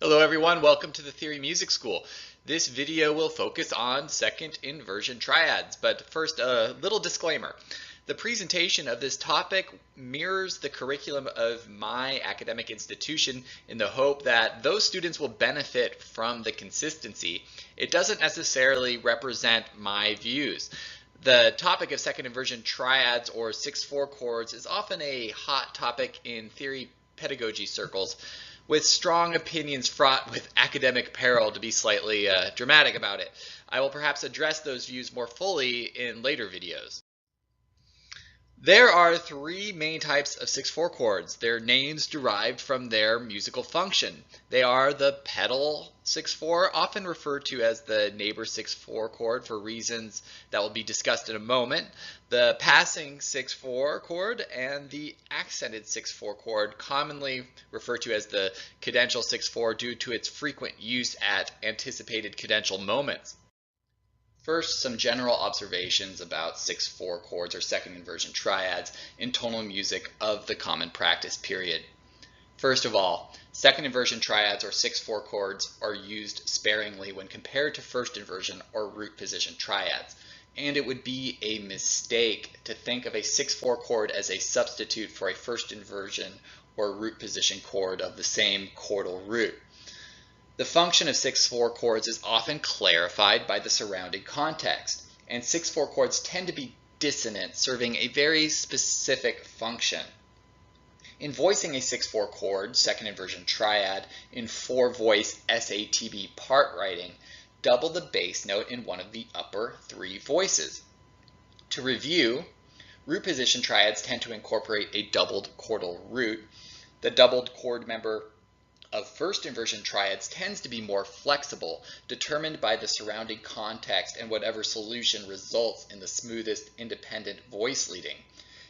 Hello everyone, welcome to the Theory Music School. This video will focus on second inversion triads, but first a little disclaimer. The presentation of this topic mirrors the curriculum of my academic institution in the hope that those students will benefit from the consistency. It doesn't necessarily represent my views. The topic of second inversion triads or 6/4 chords is often a hot topic in theory pedagogy circles, with strong opinions fraught with academic peril, to be slightly dramatic about it. I will perhaps address those views more fully in later videos. There are three main types of 6/4 chords, their names derived from their musical function. They are the pedal 6/4, often referred to as the neighbor 6/4 chord for reasons that will be discussed in a moment, the passing 6/4 chord, and the accented 6/4 chord, commonly referred to as the cadential 6/4 due to its frequent use at anticipated cadential moments. First, some general observations about 6/4 chords or second inversion triads in tonal music of the common practice period. First of all, second inversion triads or 6/4 chords are used sparingly when compared to first inversion or root position triads, and it would be a mistake to think of a 6/4 chord as a substitute for a first inversion or root position chord of the same chordal root. The function of 6/4 chords is often clarified by the surrounding context, and 6/4 chords tend to be dissonant, serving a very specific function. In voicing a 6/4 chord, second inversion triad, in 4-voice SATB part writing, double the bass note in one of the upper three voices. To review, root position triads tend to incorporate a doubled chordal root. The doubled chord member of first inversion triads tends to be more flexible, determined by the surrounding context and whatever solution results in the smoothest independent voice leading.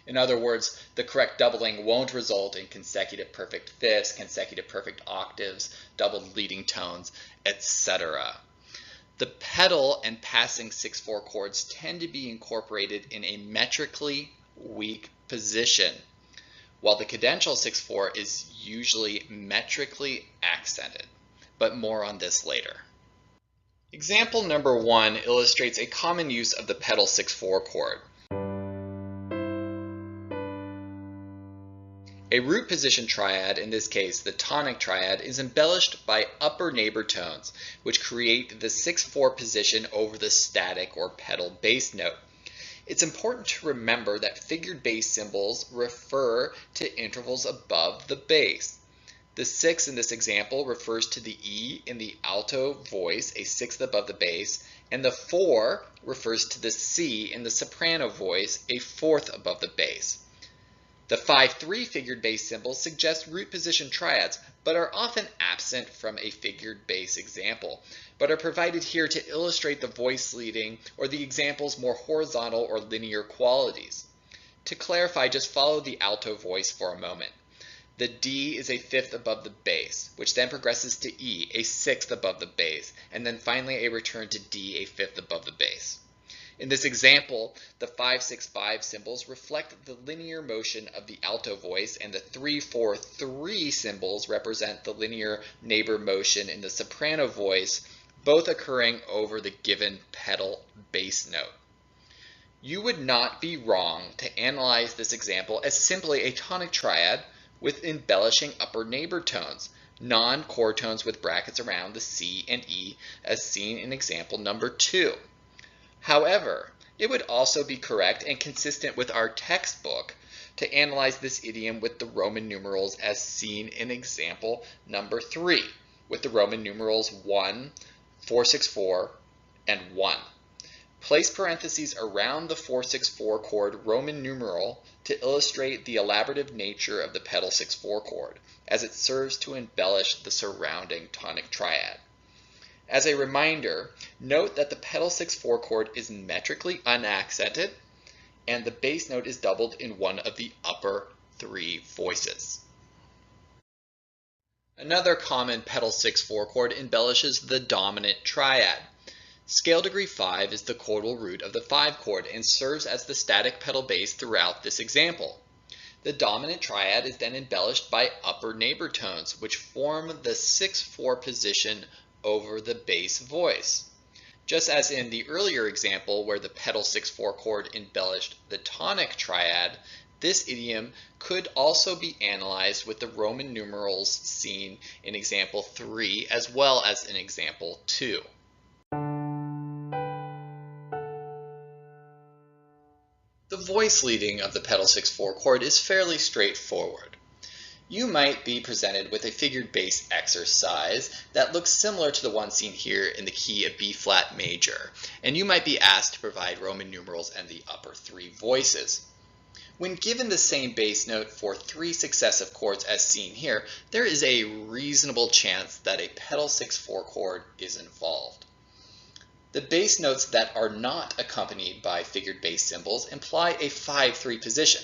In other words, the correct doubling won't result in consecutive perfect fifths, consecutive perfect octaves, doubled leading tones, etc. The pedal and passing 6/4 chords tend to be incorporated in a metrically weak position, while the cadential 6/4 is usually metrically accented, but more on this later. Example number 1 illustrates a common use of the pedal 6/4 chord. A root position triad, in this case the tonic triad, is embellished by upper neighbor tones, which create the 6/4 position over the static or pedal bass note. It's important to remember that figured bass symbols refer to intervals above the bass. The 6 in this example refers to the E in the alto voice, a sixth above the bass, and the 4 refers to the C in the soprano voice, a fourth above the bass. The 5/3 figured bass symbols suggest root position triads, but are often absent from a figured bass example, but are provided here to illustrate the voice leading or the example's more horizontal or linear qualities. To clarify, just follow the alto voice for a moment. The D is a fifth above the bass, which then progresses to E, a sixth above the bass, and then finally a return to D, a fifth above the bass. In this example, the 5/6/5 symbols reflect the linear motion of the alto voice, and the 3/4/3 symbols represent the linear neighbor motion in the soprano voice, both occurring over the given pedal bass note. You would not be wrong to analyze this example as simply a tonic triad with embellishing upper neighbor tones, non-chord tones with brackets around the C and E, as seen in example number 2. However, it would also be correct and consistent with our textbook to analyze this idiom with the Roman numerals as seen in example number 3, with the Roman numerals 1, 4/6/4, and 1. Place parentheses around the 4/6/4 chord Roman numeral to illustrate the elaborative nature of the pedal 6/4 chord, as it serves to embellish the surrounding tonic triad. As a reminder, note that the pedal 6/4 chord is metrically unaccented, and the bass note is doubled in one of the upper three voices. Another common pedal 6/4 chord embellishes the dominant triad. Scale degree 5 is the chordal root of the 5 chord and serves as the static pedal bass throughout this example. The dominant triad is then embellished by upper neighbor tones, which form the 6/4 position over the bass voice. Just as in the earlier example where the pedal 6/4 chord embellished the tonic triad, this idiom could also be analyzed with the Roman numerals seen in example 3 as well as in example 2. The voice leading of the pedal 6/4 chord is fairly straightforward. You might be presented with a figured bass exercise that looks similar to the one seen here in the key of B flat major, and you might be asked to provide Roman numerals and the upper 3 voices. When given the same bass note for 3 successive chords as seen here, there is a reasonable chance that a pedal 6/4 chord is involved. The bass notes that are not accompanied by figured bass symbols imply a 5/3 position,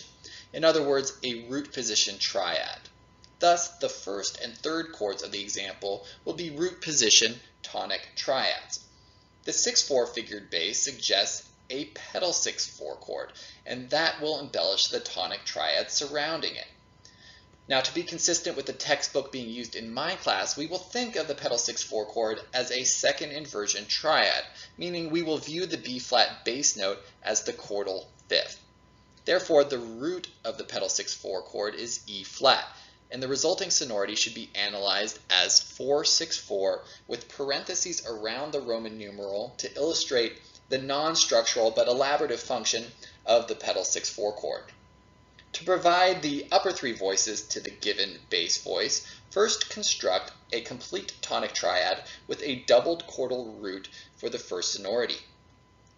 in other words, a root position triad. Thus, the first and third chords of the example will be root position tonic triads. The 6/4 figured bass suggests a pedal 6/4 chord, and that will embellish the tonic triad surrounding it. Now, to be consistent with the textbook being used in my class, we will think of the pedal 6/4 chord as a second inversion triad, meaning we will view the B flat bass note as the chordal fifth. Therefore, the root of the pedal 6/4 chord is E flat, and the resulting sonority should be analyzed as 4/6/4 with parentheses around the Roman numeral to illustrate the non-structural but elaborative function of the pedal 6/4 chord. To provide the upper 3 voices to the given bass voice, first construct a complete tonic triad with a doubled chordal root for the first sonority.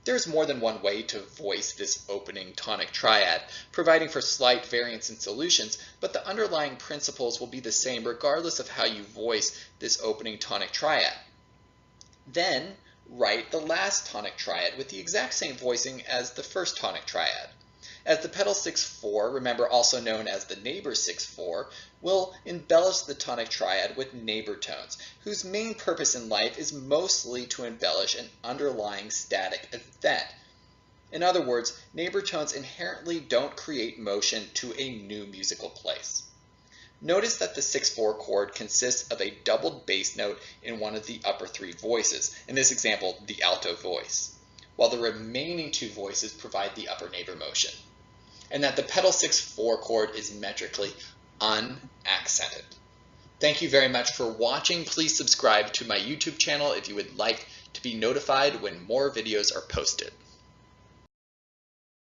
There's more than one way to voice this opening tonic triad, providing for slight variance in solutions, but the underlying principles will be the same regardless of how you voice this opening tonic triad. Then, write the last tonic triad with the exact same voicing as the first tonic triad. As the pedal 6/4, remember also known as the neighbor 6/4, will embellish the tonic triad with neighbor tones, whose main purpose in life is mostly to embellish an underlying static event. In other words, neighbor tones inherently don't create motion to a new musical place. Notice that the 6/4 chord consists of a doubled bass note in one of the upper 3 voices, in this example, the alto voice, while the remaining 2 voices provide the upper neighbor motion, and that the pedal 6/4 chord is metrically unaccented. Thank you very much for watching. Please subscribe to my YouTube channel if you would like to be notified when more videos are posted.